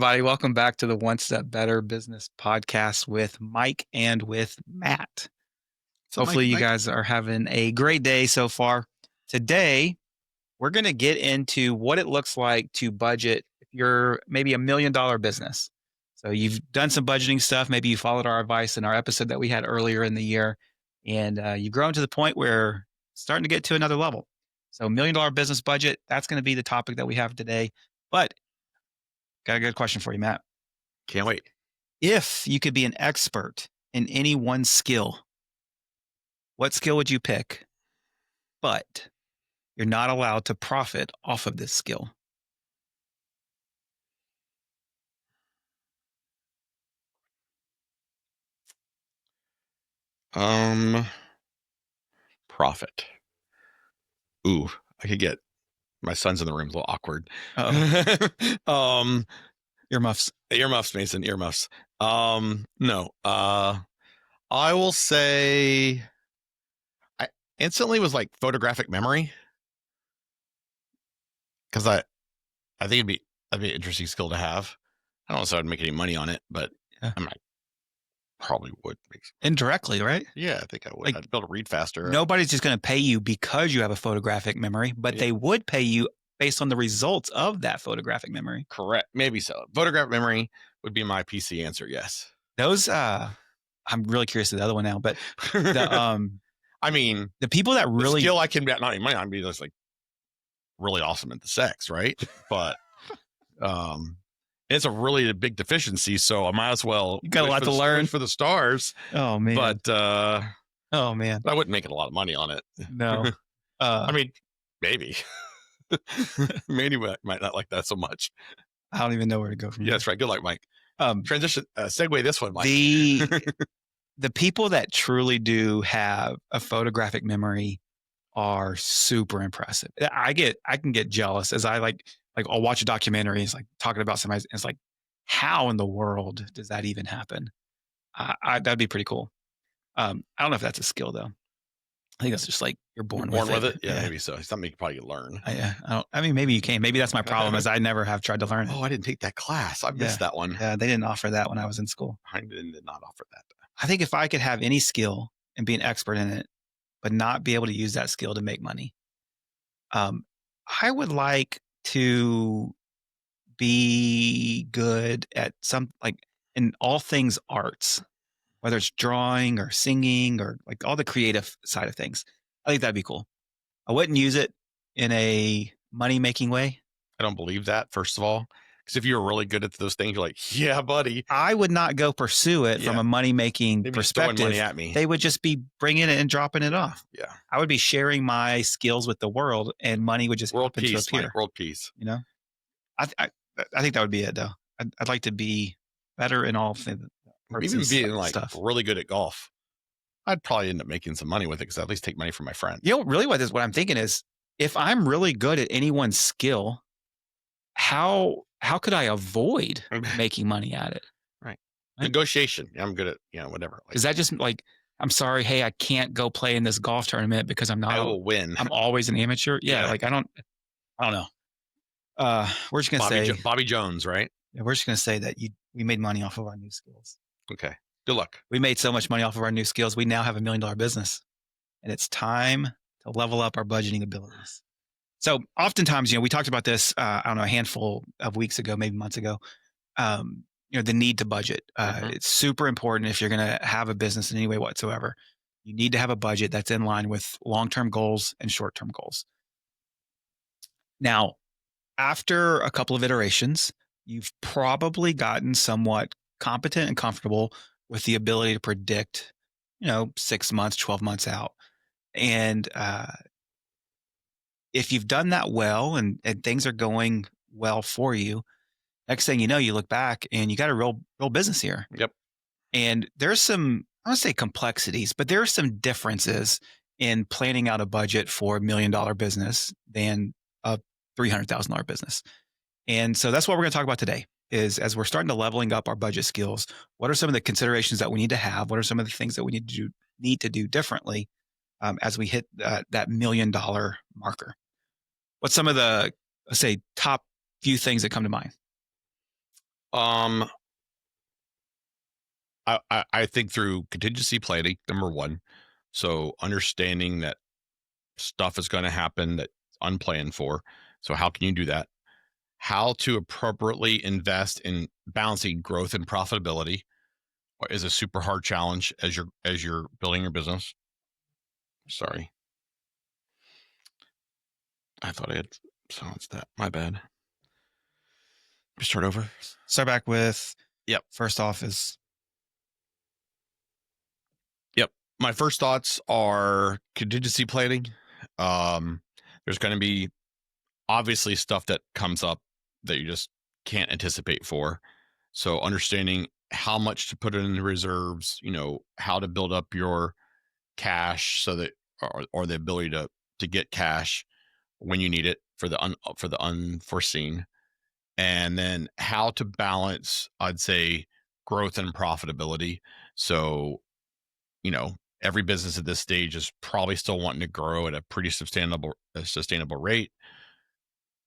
everybody. Welcome back to the One Step Better Business Podcast with Mike and with Matt. So Hopefully, you Mike, guys are having a great day so far. Today, we're going to get into what it looks like to budget if you're maybe $1 million business. So you've done some budgeting stuff. Maybe you followed our advice in our episode that we had earlier in the year, and you've grown to the point where starting to get to another level. So $1 million business budget, that's going to be the topic that we have today. But got a good question for you, Matt. can't wait. If you could be an expert in any one skill, what skill would you pick? But you're not allowed to profit off of this skill. Profit. Ooh, I could get my son's in the room. A little awkward. Earmuffs. Earmuffs, Mason. Earmuffs. No. I will say. I instantly was like photographic memory, because I think that'd be an interesting skill to have. I don't know if I'd make any money on it, but Yeah. I might probably would. Indirectly, right? Yeah, I think I would. Like, I'd be able to read faster. Nobody's just going to pay you because you have a photographic memory, but they would pay you based on the results of that photographic memory. Correct. Maybe so. Photographic memory would be my PC answer. Yes. Those, I'm really curious to the other one now, but I mean, the people that really skill I can not any money on, be just like really awesome at the sex, right? But it's a really big deficiency, so I might as well. You got a lot to learn for the stars. Oh man! But oh man, I wouldn't make it a lot of money on it. No, I mean, maybe. Maybe I might not like that so much. I don't even know where to go from here. Yeah, that's right. Good luck, Mike. Transition, segue this one, Mike. The people that truly do have a photographic memory are super impressive. I can get jealous as I like I'll watch a documentary. It's like talking about somebody. It's like, how in the world does that even happen? That'd be pretty cool. I don't know if that's a skill though. I think that's just like you're born with it. Yeah, maybe so. It's something you probably could learn. I mean, maybe you can. Maybe that's my problem is I never have tried to learn it. Oh, I didn't take that class. I missed that one. Yeah, they didn't offer that when I was in school. I did not offer that. I think if I could have any skill and be an expert in it, but not be able to use that skill to make money, I would like to be good at some, like in all things arts, whether it's drawing or singing or like all the creative side of things. I think that'd be cool. I wouldn't use it in a money-making way. I don't believe that, first of all. Because if you're really good at those things, you're like, yeah, buddy. I would not go pursue it from a money-making perspective. Money at me. They would just be bringing it and dropping it off. Yeah. I would be sharing my skills with the world, and money would just world peace, to appear. Mike, world peace. You know, I think that would be it, though. I'd like to be better in all things. Even being like really good at golf, I'd probably end up making some money with it because I at least take money from my friends. You know, really, what I'm thinking is, if I'm really good at any one skill, how could I avoid making money at it? Right. Negotiation. I'm good at, whatever. Is that just like, I'm sorry, hey, I can't go play in this golf tournament because I'm not. I will win. I'm always an amateur. Yeah. Like I don't know. We're just gonna say Bobby Jones, right? Yeah, we're just gonna say that we made money off of our new skills. Okay. Good luck. We made so much money off of our new skills. We now have $1 million business, and it's time to level up our budgeting abilities. So oftentimes, we talked about this, I don't know, a handful of weeks ago, maybe months ago, the need to budget. It's super important if you're going to have a business in any way whatsoever. You need to have a budget that's in line with long-term goals and short-term goals. Now, after a couple of iterations, you've probably gotten somewhat competent and comfortable with the ability to predict, 6 months, 12 months out. And if you've done that well and things are going well for you, next thing you know, you look back and you got a real business here. Yep. And there's some, I don't say complexities, but there are some differences in planning out a budget for $1 million business than a $300,000 business. And so that's what we're going to talk about today is as we're starting to leveling up our budget skills, what are some of the considerations that we need to have? What are some of the things that we need to do differently as we hit that $1 million marker? What's some of the, let's say, top few things that come to mind? Um, I think through contingency planning, number one. So understanding that stuff is going to happen that's unplanned for. So how can you do that? How to appropriately invest in balancing growth and profitability is a super hard challenge as you're building your business. Sorry, I thought I had silenced that. My bad. Start over. Start back with, Yep. first off is, Yep. My first thoughts are contingency planning. There's going to be obviously stuff that comes up that you just can't anticipate for. So understanding how much to put in the reserves, how to build up your cash so that or the ability to get cash when you need it for the unforeseen, and then how to balance, I'd say, growth and profitability. So, every business at this stage is probably still wanting to grow at a pretty sustainable rate.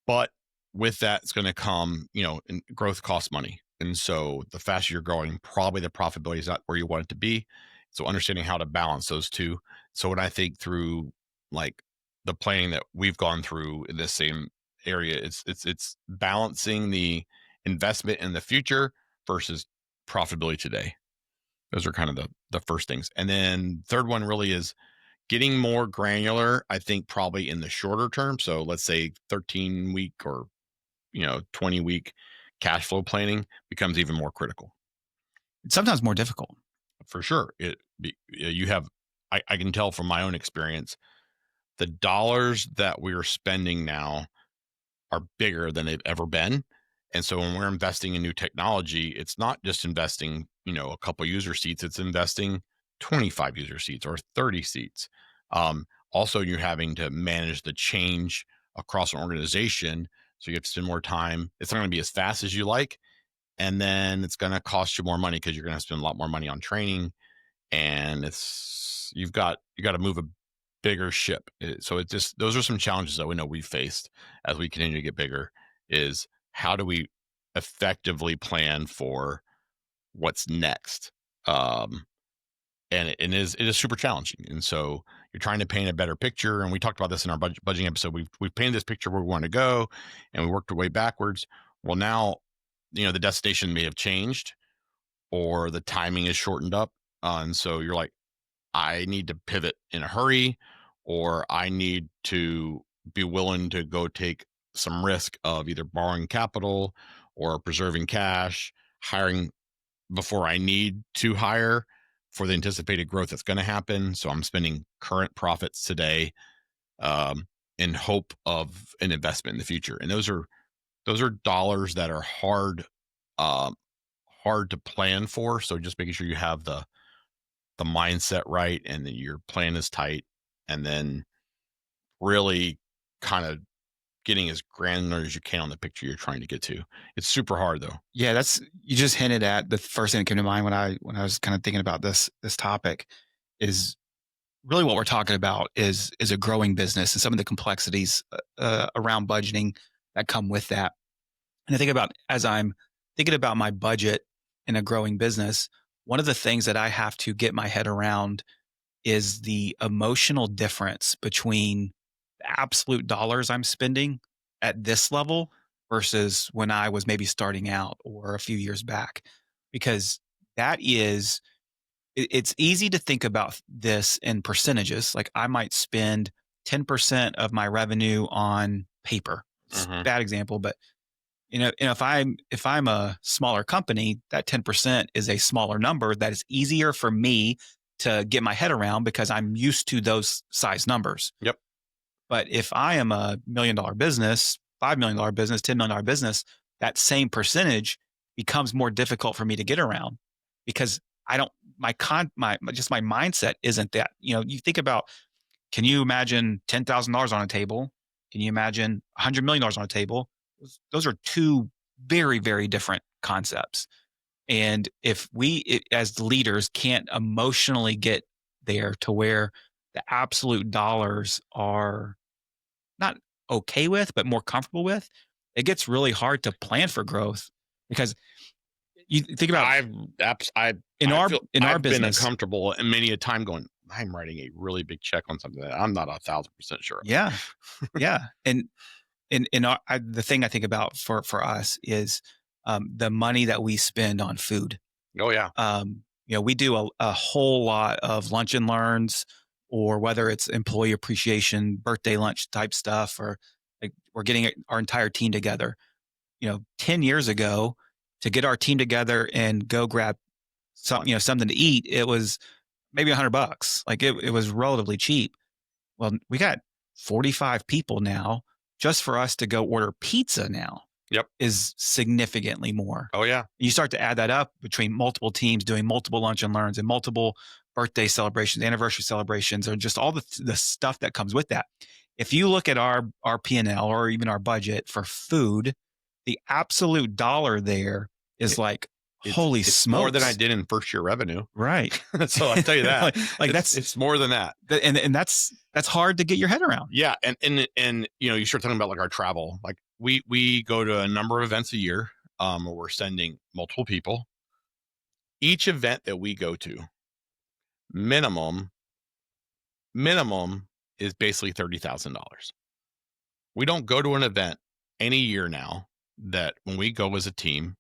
But with that, it's going to come, and growth costs money. And so the faster you're growing, probably the profitability is not where you want it to be. So understanding how to balance those two. So when I think through like the planning that we've gone through in this same area, it's balancing the investment in the future versus profitability today. Those are kind of the first things. And then third one really is getting more granular, I think probably in the shorter term. So let's say 13-week or 20-week cash flow planning becomes even more critical. it's sometimes more difficult. For sure. You have, I can tell from my own experience, the dollars that we're spending now are bigger than they've ever been. And so when we're investing in new technology, it's not just investing, a couple user seats, it's investing 25 user seats or 30 seats. Also, you're having to manage the change across an organization. So you have to spend more time. It's not going to be as fast as you like. And then it's going to cost you more money because you're going to spend a lot more money on training. And you've got to move a bigger ship. So it just, those are some challenges that we know we've faced as we continue to get bigger, is how do we effectively plan for what's next? And it is super challenging. And so you're trying to paint a better picture. And we talked about this in our budgeting episode. We've painted this picture where we want to go, and we worked our way backwards. Well, now, the destination may have changed, or the timing is shortened up. And so you're like, I need to pivot in a hurry, or I need to be willing to go take some risk of either borrowing capital or preserving cash, hiring before I need to hire for the anticipated growth that's going to happen. So I'm spending current profits today, in hope of an investment in the future. And those are dollars that are hard to plan for. So just making sure you have the mindset right, and that your plan is tight, and then really kind of getting as granular as you can on the picture you're trying to get to. It's super hard though. Yeah, you just hinted at the first thing that came to mind when I was kind of thinking about this topic. Is really what we're talking about is a growing business and some of the complexities around budgeting that come with that. And I think about, as I'm thinking about my budget in a growing business, one of the things that I have to get my head around is the emotional difference between the absolute dollars I'm spending at this level versus when I was maybe starting out or a few years back. Because that is, it's easy to think about this in percentages. Like I might spend 10% of my revenue on paper. It's a Mm-hmm. bad example, but if I'm a smaller company, that 10% is a smaller number that is easier for me to get my head around because I'm used to those size numbers. Yep. But if I am a $1 million business, $5 million business, $10 million business, that same percentage becomes more difficult for me to get around because I don't, just my mindset isn't that. You think about, can you imagine $10,000 on a table? Can you imagine $100 million on a table? Those are two very, very different concepts. And if as the leaders, can't emotionally get there to where the absolute dollars are not okay with, but more comfortable with, it gets really hard to plan for growth because you think about I in feel our I've been business. uncomfortable and many a time going, I'm writing a really big check on something that I'm not 1,000% sure of. Yeah, yeah, and in our, the thing I think about for us is the money that we spend on food. Oh yeah. We do a whole lot of lunch and learns, or whether it's employee appreciation, birthday lunch type stuff, or like we're getting our entire team together. 10 years ago, to get our team together and go grab something to eat, it was maybe $100. Like it was relatively cheap. Well, we got 45 people now. Just for us to go order pizza now Yep. is significantly more. Oh yeah. You start to add that up between multiple teams doing multiple lunch and learns and multiple birthday celebrations, anniversary celebrations, or just all the stuff that comes with that. If you look at our P&L or even our budget for food, the absolute dollar there is It, like, it's holy it's more than I smokes. did in first year revenue. Right. So I tell you that. like it's more than that. and that's hard to get your head around. Yeah, and you start talking about like our travel. Like we go to a number of events a year. Where we're sending multiple people. Each event that we go to, minimum is basically $30,000. We don't go to an event any year now that when we go as a team,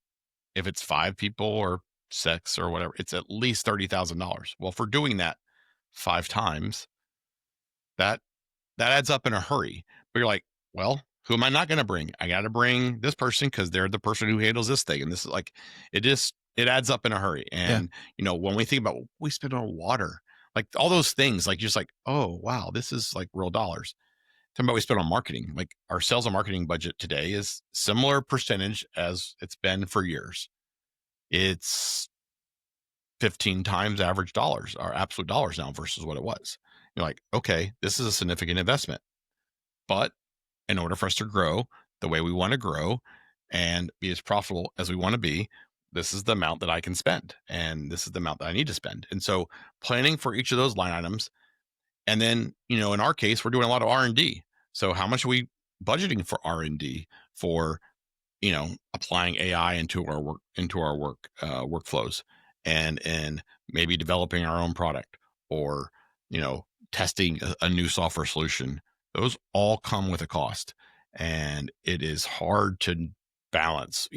if it's 5 people or 6 or whatever, it's at least $30,000. Well, if we're doing that 5 times, that adds up in a hurry. But you're like, well, who am I not going to bring? I got to bring this person because they're the person who handles this thing. And this is like, it adds up in a hurry. And, when we think about what we spend on water, like all those things, like just like, oh, wow, this is like real dollars. Talking about we spend on marketing, like our sales and marketing budget today is similar percentage as it's been for years. It's 15 times average dollars or absolute dollars now versus what it was. You're like, okay, this is a significant investment. But in order for us to grow the way we want to grow and be as profitable as we want to be, this is the amount that I can spend. And this is the amount that I need to spend. And so planning for each of those line items. And then, in our case, we're doing a lot of R&D. So how much are we budgeting for R&D for, applying AI into our workflows and maybe developing our own product or, testing a new software solution. Those all come with a cost, and it is hard to balance,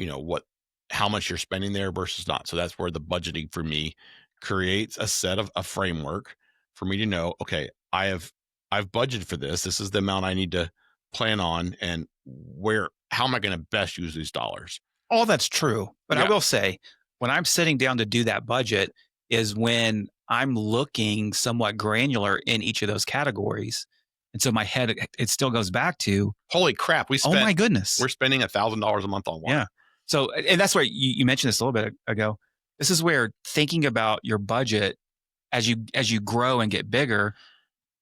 how much you're spending there versus not. So that's where the budgeting for me creates a set of a framework for me to know, okay, I've budgeted for this. This is the amount I need to plan on, and how am I going to best use these dollars? All that's true. But I Yeah. will say, when I'm sitting down to do that budget is when I'm looking somewhat granular in each of those categories. And so my head, it still goes back to, Holy crap, oh my goodness. we're spending $1,000 a month on water. Yeah. So, and that's where you mentioned this a little bit ago. This is where thinking about your budget as you grow and get bigger,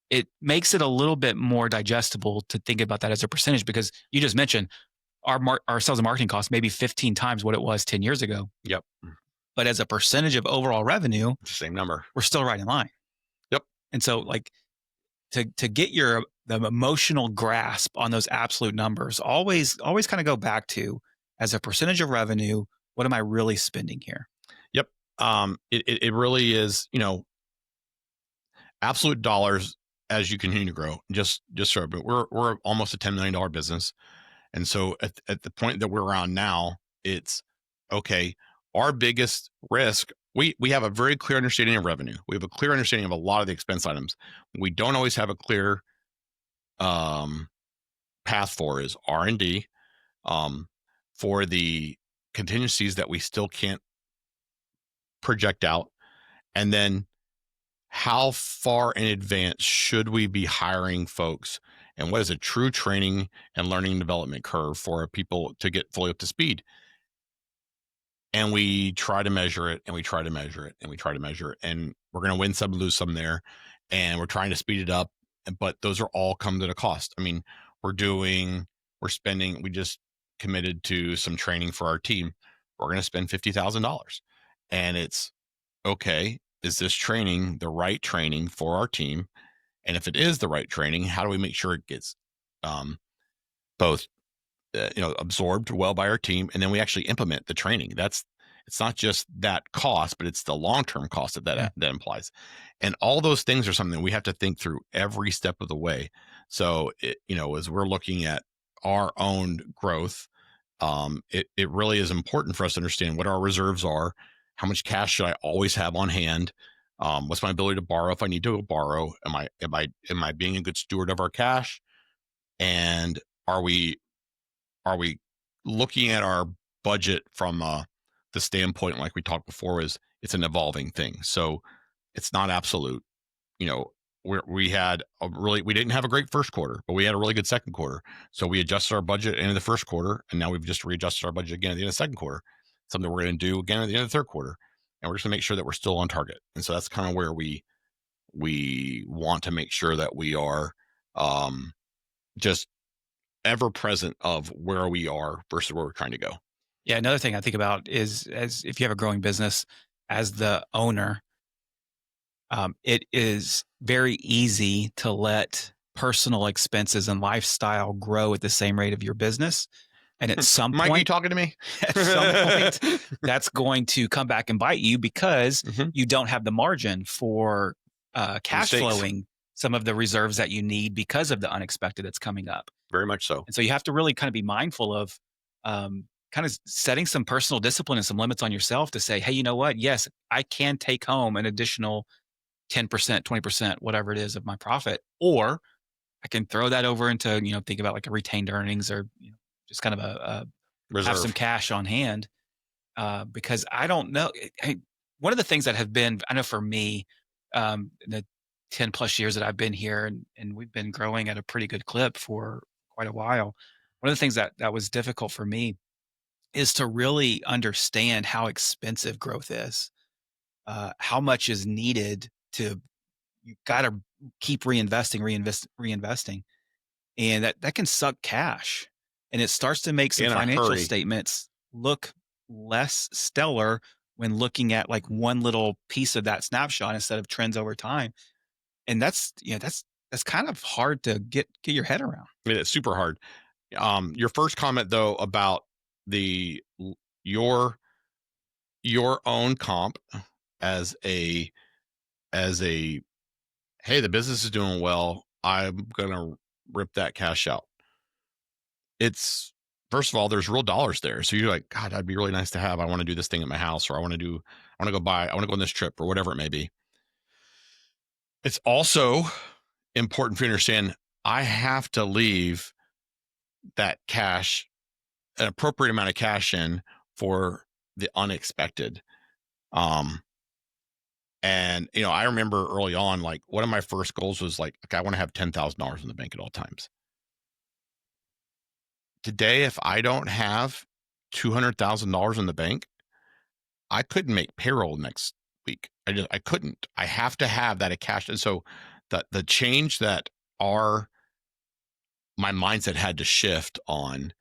it makes it a little bit more digestible to think about that as a percentage, because you just mentioned our sales and marketing costs maybe 15 times what it was 10 years ago. Yep. But as a percentage of overall revenue, It's the same number. we're still right in line. Yep. And so like to get the emotional grasp on those absolute numbers, always kind of go back to, as a percentage of revenue, what am I really spending here? Yep. It really is, absolute dollars as you continue to grow. Just so, but we're almost a $10 million business. And so at the point that we're on now, it's okay. Our biggest risk, we have a very clear understanding of revenue. We have a clear understanding of a lot of the expense items. We don't always have a clear path for is R&D, for the contingencies that we still can't project out. And then how far in advance should we be hiring folks, and what is a true training and learning and development curve for people to get fully up to speed? And we try to measure it, and we try to measure it, and we try to measure it, and we're going to win some, lose some there, and we're trying to speed it up. But those are all come at a cost. I mean, we just committed to some training for our team. We're going to spend $50,000, and it's okay. Is this training the right training for our team? And if it is the right training, how do we make sure it gets both absorbed well by our team, and then we actually implement the training? It's It's not just that cost, but it's the long-term cost that implies. And all those things are something that we have to think through every step of the way. So, as we're looking at our own growth, it really is important for us to understand what our reserves are, how much cash should I always have on hand, what's my ability to borrow if I need to borrow, am I being a good steward of our cash, and are we looking at our budget from the standpoint, like we talked before, is it's an evolving thing. So it's not absolute. You know, we didn't have a great first quarter, but we had a really good second quarter. So we adjusted our budget in the first quarter, and now we've just readjusted our budget again at the end of the second quarter. Something we're going to do again at the end of the third quarter, and we're just going to make sure that we're still on target. And so that's kind of where we want to make sure that we are just ever present of where we are versus where we're trying to go. Yeah, another thing I think about is, as if you have a growing business as the owner, it is very easy to let personal expenses and lifestyle grow at the same rate of your business. And at some Mike, are you point, talking to me? at some point, that's going to come back and bite you because Mhm. you don't have the margin for cash Mistakes. flowing some of the reserves that you need because of the unexpected that's coming up. Very much so. And so you have to really kind of be mindful of kind of setting some personal discipline and some limits on yourself to say, hey, you know what? Yes, I can take home an additional 10%, 20%, whatever it is of my profit, or I can throw that over into, think about like a retained earnings or just kind of have some Reserve. cash on hand. Because I don't know. One of the things that have been, I know for me, in the 10 plus years that I've been here and we've been growing at a pretty good clip for quite a while. One of the things that was difficult for me is to really understand how expensive growth is, how much is needed to, you got to keep reinvesting. And that can suck cash. And it starts to make some In a financial hurry. statements look less stellar when looking at like one little piece of that snapshot instead of trends over time. And that's kind of hard to get your head around. It's super hard. Your first comment though about the your own comp as a hey, the business is doing well, I'm gonna rip that cash out. It's first of all, there's real dollars there. So you're like, God, that'd be really nice to have. I want to do this thing at my house, or I want to go on this trip, or whatever it may be. It's also important for you to understand I have to leave that cash, an appropriate amount of cash in for the unexpected. Um, and I remember early on, like one of my first goals was like, okay, I want to have $10,000 in the bank at all times. Today, if I don't have $200,000 in the bank, I couldn't make payroll next week. I couldn't. I have to have that cash. And so the change that my mindset had to shift on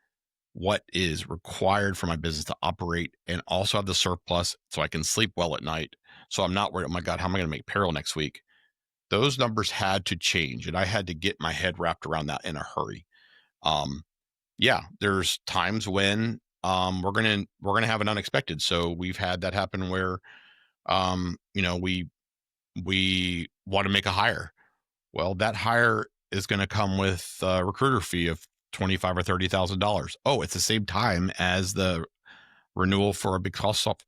what is required for my business to operate and also have the surplus so I can sleep well at night. So I'm not worried, oh my God, how am I going to make payroll next week? Those numbers had to change, and I had to get my head wrapped around that in a hurry. Yeah, there's times when we're gonna have an unexpected. So we've had that happen where we want to make a hire. Well, that hire is going to come with a recruiter fee of $25,000 or $30,000. Oh, it's the same time as the renewal for a big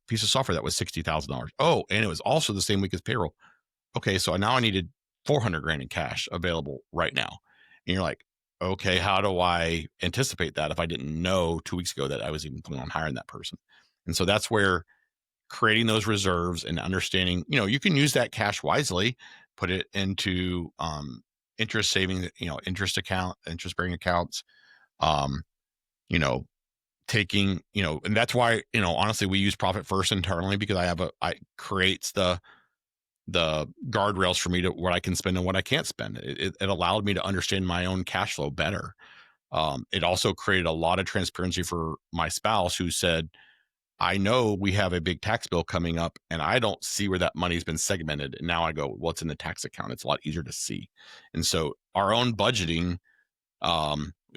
piece of software that was $60,000. Oh, and it was also the same week as payroll. Okay, so now I needed 400 grand in cash available right now. And you're like, okay, how do I anticipate that if I didn't know 2 weeks ago that I was even planning on hiring that person? And so that's where creating those reserves and understanding, you can use that cash wisely, put it into interest saving, interest bearing accounts, um, you know, taking, and that's why, honestly, we use profit first internally because I creates the guardrails for me to what I can spend and what I can't spend. It allowed me to understand my own cash flow better. It also created a lot of transparency for my spouse, who said, I know we have a big tax bill coming up and I don't see where that money's been segmented. And now I go, what's in the tax account? It's a lot easier to see. And so our own budgeting,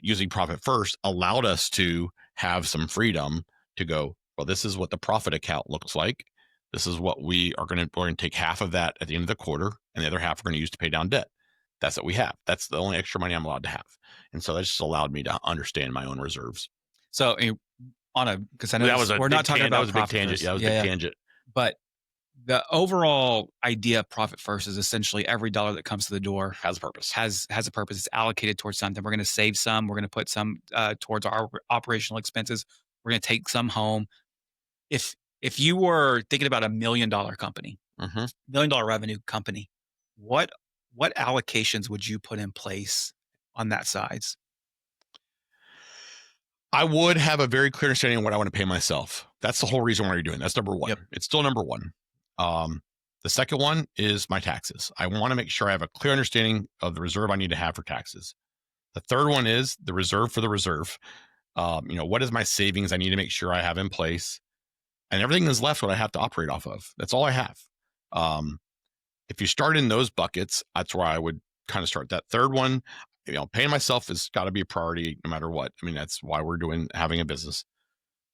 using profit first, allowed us to have some freedom to go, well, this is what the profit account looks like. This is what we're going to take half of that at the end of the quarter, and the other half we're going to use to pay down debt. That's what we have. That's the only extra money I'm allowed to have. And so that just allowed me to understand my own reserves. So because I know That was a we're not big talking that about was a big profit tangent. first. Yeah, that was a Yeah, big yeah. tangent. But the overall idea of profit first is essentially every dollar that comes to the door Has a purpose. has a purpose. It's allocated towards something. We're going to save some. We're going to put some towards our operational expenses. We're going to take some home. If you were thinking about $1 million company, Mhm. $1 million revenue company, what allocations would you put in place on that size? I would have a very clear understanding of what I want to pay myself. That's the whole reason why you're doing. That's number one. Yep. It's still number one. Um, the second one is my taxes. I want to make sure I have a clear understanding of the reserve I need to have for taxes. The third one is the reserve for the reserve. What is my savings I need to make sure I have in place, and everything is left what I have to operate off of. That's all I have. Um, if you start in those buckets, that's where I would kind of start. That third one, paying myself has got to be a priority no matter what. I mean, that's why we're having a business.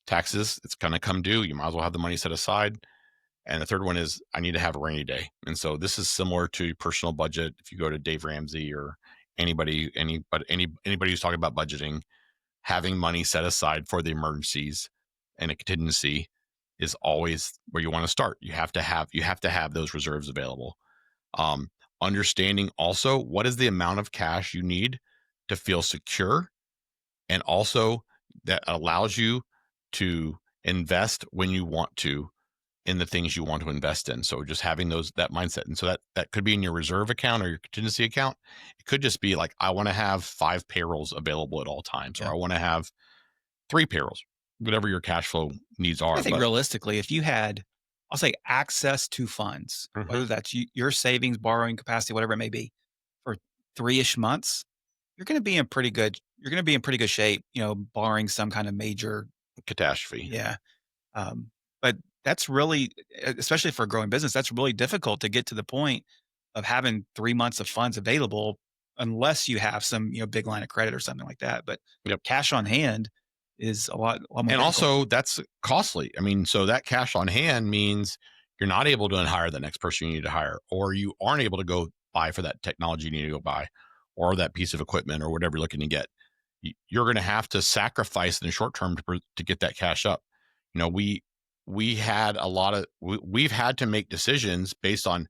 Taxes, it's going to come due. You might as well have the money set aside. And the third one is I need to have a rainy day. And so this is similar to personal budget. If you go to Dave Ramsey or anybody who's talking about budgeting, having money set aside for the emergencies and a contingency is always where you want to start. You have to have those reserves available. Um, Understanding also what is the amount of cash you need to feel secure, and also that allows you to invest when you want to in the things you want to invest in. So just having that mindset. And so that could be in your reserve account or your contingency account. It could just be like, I want to have 5 payrolls available at all times, or Yeah. I want to have 3 payrolls, whatever your cash flow needs are. I think But realistically, if you had, I'll say, access to funds, whether that's your savings, borrowing capacity, whatever it may be, for 3-ish months, you're going to be in pretty good. You're going to be in pretty good shape, barring some kind of major. catastrophe. Yeah. But that's really, especially for a growing business, that's really difficult to get to the point of having 3 months of funds available unless you have some, big line of credit or something like that. But Yep. cash on hand is a lot more And difficult. also that's costly. I mean, so that cash on hand means you're not able to hire the next person you need to hire, or you aren't able to go buy for that technology you need to go buy, or that piece of equipment, or whatever you're looking to get. You're going to have to sacrifice in the short term to get that cash up. We had we've had to make decisions based on,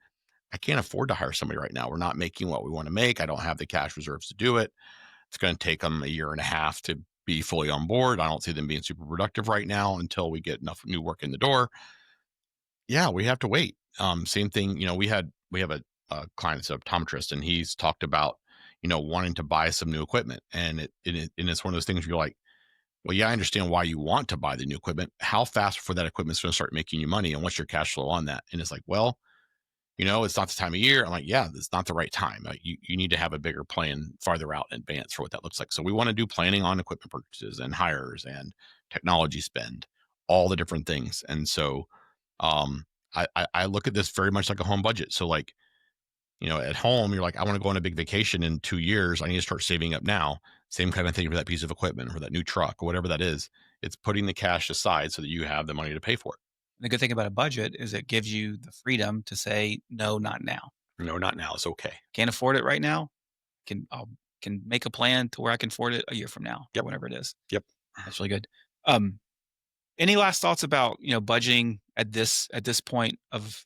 I can't afford to hire somebody right now. We're not making what we want to make. I don't have the cash reserves to do it. It's going to take them a year and a half to be fully on board. I don't see them being super productive right now until we get enough new work in the door. Yeah, we have to wait. Same thing. We have a client that's an optometrist, and he's talked about wanting to buy some new equipment, and it's one of those things where you're like, well, yeah, I understand why you want to buy the new equipment. How fast before that equipment's going to start making you money, and what's your cash flow on that? And it's like, well, it's not the time of year. I'm like, yeah, it's not the right time. You need to have a bigger plan farther out in advance for what that looks like. So we want to do planning on equipment purchases and hires and technology spend, all the different things. And so um, I look at this very much like a home budget. So like, at home, you're like, I want to go on a big vacation in 2 years. I need to start saving up now. Same kind of thing for that piece of equipment or that new truck or whatever that is. It's putting the cash aside so that you have the money to pay for it. The good thing about a budget is it gives you the freedom to say, no, not now. No, not now. It's okay. Can't afford it right now. I can make a plan to where I can afford it a year from now, Yep. or whatever it is. Yep. That's really good. Any last thoughts about, budgeting at this point of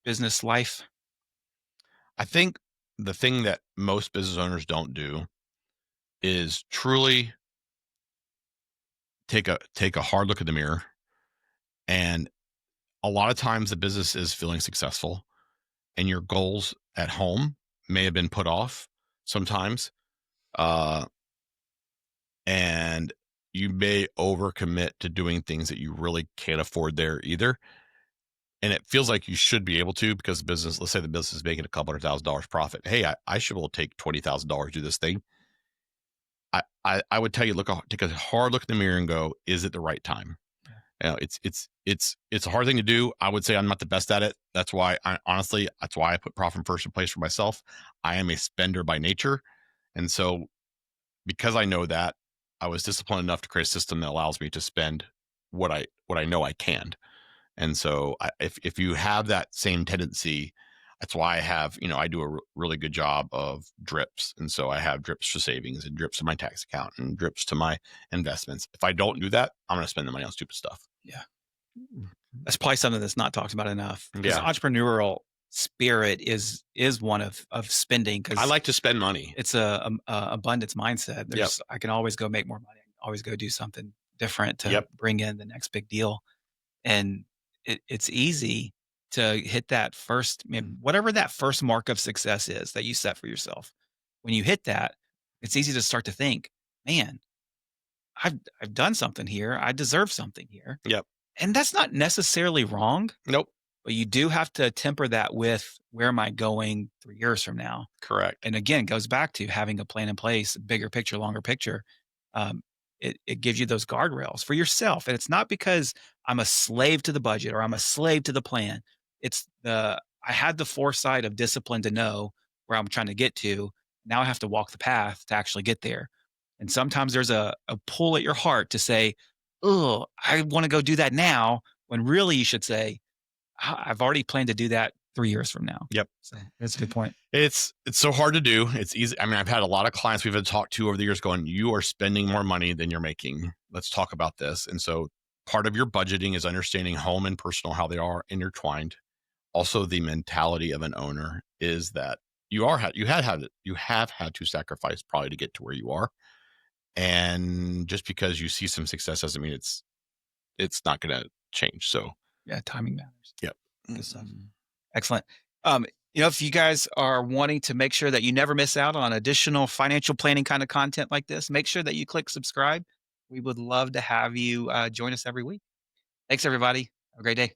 business life? I think the thing that most business owners don't do is truly take a hard look in the mirror. And a lot of times the business is feeling successful, and your goals at home may have been put off sometimes. And you may overcommit to doing things that you really can't afford there either. And it feels like you should be able to, because let's say the business is making a couple $100,000 profit. Hey, I should be able to take $20,000 to do this thing. I would tell you, take a hard look in the mirror and go, is it the right time? It's a hard thing to do. I would say I'm not the best at it. That's why that's why I put profit first in place for myself. I am a spender by nature. And so because I know that, I was disciplined enough to create a system that allows me to spend what what I know I can. And so if you have that same tendency, that's why I have, I do a really good job of drips. And so I have drips for savings and drips to my tax account and drips to my investments. If I don't do that, I'm going to spend the money on stupid stuff. Yeah. That's probably something that's not talked about enough, because Yeah. entrepreneurial spirit is one of spending, I because like to spend money. it's a abundance mindset. Yep. I can always go make more money. I can always go do something different to Yep. bring in the next big deal. And it's easy to hit that first, whatever that first mark of success is that you set for yourself. When you hit that, it's easy to start to think, man, I've done something here. I deserve something here. Yep. And that's not necessarily wrong, Nope. but you do have to temper that with, where am I going 3 years from now? Correct. And again, it goes back to having a plan in place, bigger picture, longer picture. Um, it gives you those guardrails for yourself. And it's not because I'm a slave to the budget or I'm a slave to the plan. I had the foresight of discipline to know where I'm trying to get to. Now I have to walk the path to actually get there. And sometimes there's a pull at your heart to say, oh, I want to go do that now, when really you should say, I've already planned to do that 3 years from now. Yep. So that's a good point. It's so hard to do. It's easy. I mean, I've had a lot of clients we've had talked to over the years going, you are spending more money than you're making. Let's talk about this. And so part of your budgeting is understanding home and personal, how they are intertwined. Also, the mentality of an owner is that you have had to sacrifice probably to get to where you are. And just because you see some success doesn't mean it's not going to change. So Yeah, timing matters. yep. Good stuff. Excellent. If you guys are wanting to make sure that you never miss out on additional financial planning kind of content like this, make sure that you click subscribe. We would love to have you join us every week. Thanks, everybody. Have a great day.